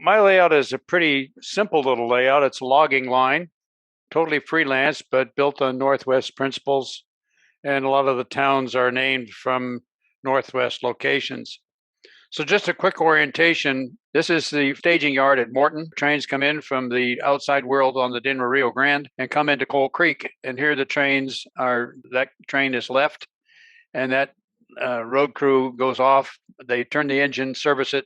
My layout is a pretty simple little layout. It's a logging line, totally freelance, but built on Northwest principles. And a lot of the towns are named from Northwest locations. So just a quick orientation. This is the staging yard at Morton. Trains come in from the outside world on the Denver Rio Grande and come into Coal Creek. And here the trains are, that train is left and that road crew goes off. They turn the engine, service it,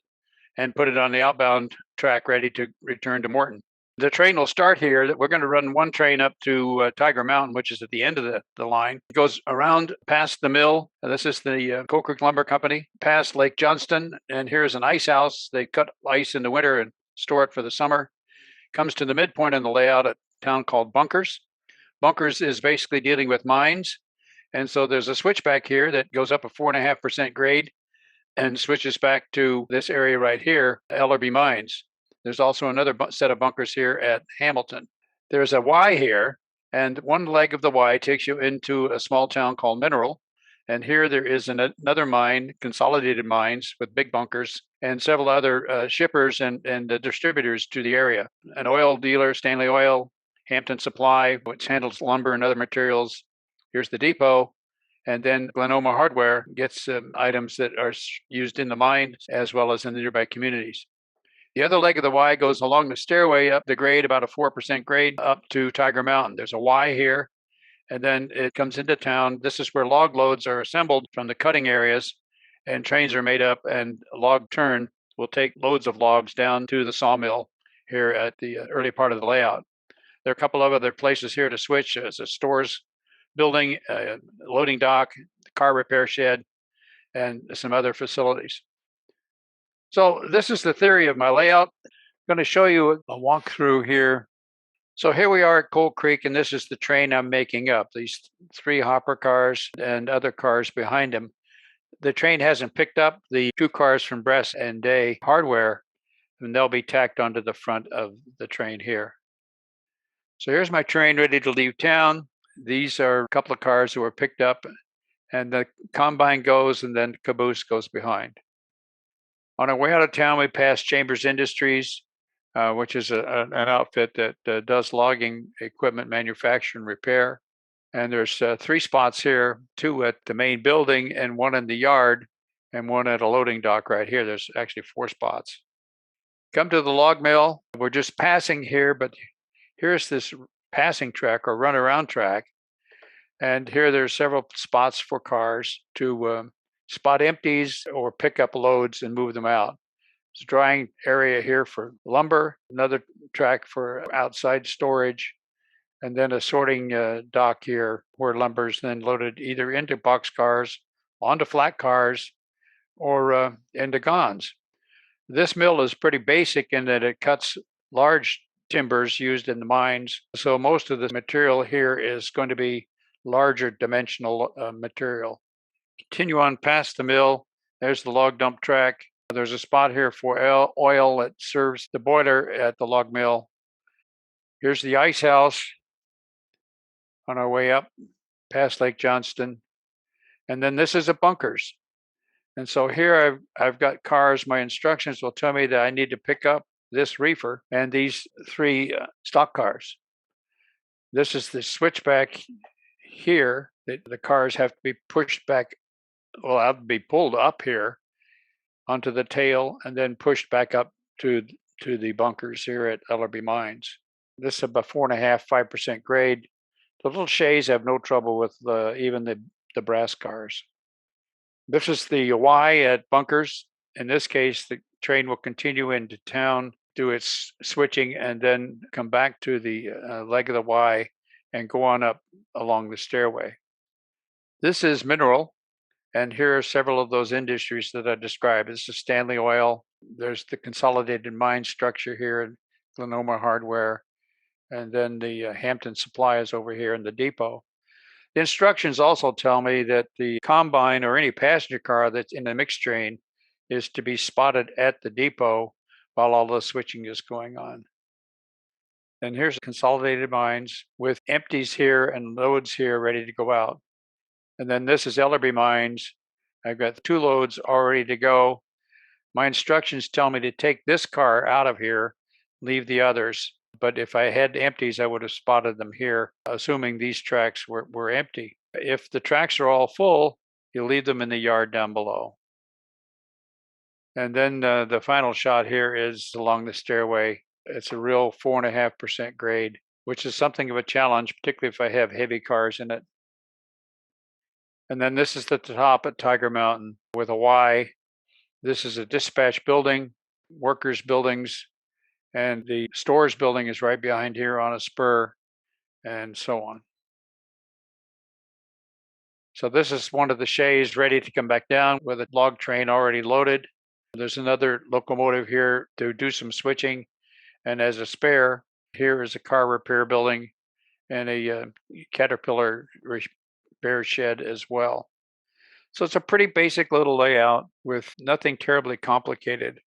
and put it on the outbound track ready to return to Morton. The train will start here. We're going to run one train up to Tiger Mountain, which is at the end of the line. It goes around past the mill. This is the Coal Creek Lumber Company, past Lake Johnston. And here's an ice house. They cut ice in the winter and store it for the summer. Comes to the midpoint in the layout at a town called Bunkers. Bunkers is basically dealing with mines. And so there's a switchback here that goes up a 4.5% grade and switches back to this area right here, Ellerby Mines. There's also another set of bunkers here at Hamilton. There's a Y here, and one leg of the Y takes you into a small town called Mineral. And here there is another mine, Consolidated Mines, with big bunkers and several other shippers and distributors to the area. An oil dealer, Stanley Oil, Hampton Supply, which handles lumber and other materials. Here's the depot. And then Glenoma Hardware gets items that are used in the mine as well as in the nearby communities. The other leg of the Y goes along the stairway up the grade, about a 4% grade, up to Tiger Mountain. There's a Y here, and then it comes into town. This is where log loads are assembled from the cutting areas, and trains are made up, and log turn will take loads of logs down to the sawmill here at the early part of the layout. There are a couple of other places here to switch. There's a stores building, a loading dock, car repair shed, and some other facilities. So this is the theory of my layout. I'm going to show you a walkthrough here. So here we are at Coal Creek, and this is the train I'm making up. These 3 hopper cars and other cars behind them. The train hasn't picked up the 2 cars from Bress and Day Hardware, and they'll be tacked onto the front of the train here. So here's my train ready to leave town. These are a couple of cars that were picked up, and the combine goes, and then caboose goes behind. On our way out of town, we passed Chambers Industries, which is an outfit that does logging equipment manufacture and repair. And there's 3 spots here, 2 at the main building and 1 in the yard and 1 at a loading dock right here. There's actually 4 spots. Come to the log mill. We're just passing here, but here's this passing track or runaround track. And here there's several spots for cars to spot empties or pick up loads and move them out. There's a drying area here for lumber, another track for outside storage, and then a sorting dock here where lumber is then loaded either into box cars, onto flat cars, or into gonds. This mill is pretty basic in that it cuts large timbers used in the mines. So most of the material here is going to be larger dimensional material. Continue on past the mill. There's the log dump track. There's a spot here for oil that serves the boiler at the log mill. Here's the ice house on our way up past Lake Johnston. And then this is a bunkers. And so here I've got cars. My instructions will tell me that I need to pick up this reefer and these 3 stock cars. This is the switchback here. The cars have to be pushed back. Well, I'll be pulled up here onto the tail and then pushed back up to the bunkers here at Ellerby Mines. This is about 4.5–5% grade. The little shays have no trouble with even the brass cars. This is the Y at Bunkers. In this case, the train will continue into town, do its switching, and then come back to the leg of the Y and go on up along the stairway. This is Mineral, and here are several of those industries that I described. This is Stanley Oil. There's the Consolidated Mine structure here in Glenoma Hardware, and then the Hampton Supply is over here in the depot. The instructions also tell me that the combine or any passenger car that's in the mixed train is to be spotted at the depot while all the switching is going on. And here's Consolidated Mines with empties here and loads here ready to go out. And then this is Ellerby Mines. I've got 2 loads all ready to go. My instructions tell me to take this car out of here, leave the others. But if I had empties, I would have spotted them here, assuming these tracks were empty. If the tracks are all full, you leave them in the yard down below. And then the final shot here is along the stairway. It's a real 4.5% grade, which is something of a challenge, particularly if I have heavy cars in it. And then this is the top at Tiger Mountain with a Y. This is a dispatch building, workers' buildings, and the stores building is right behind here on a spur, and so on. So this is one of the shays ready to come back down with a log train already loaded. There's another locomotive here to do some switching. And as a spare, here is a car repair building and a Caterpillar repair shed as well. So it's a pretty basic little layout with nothing terribly complicated.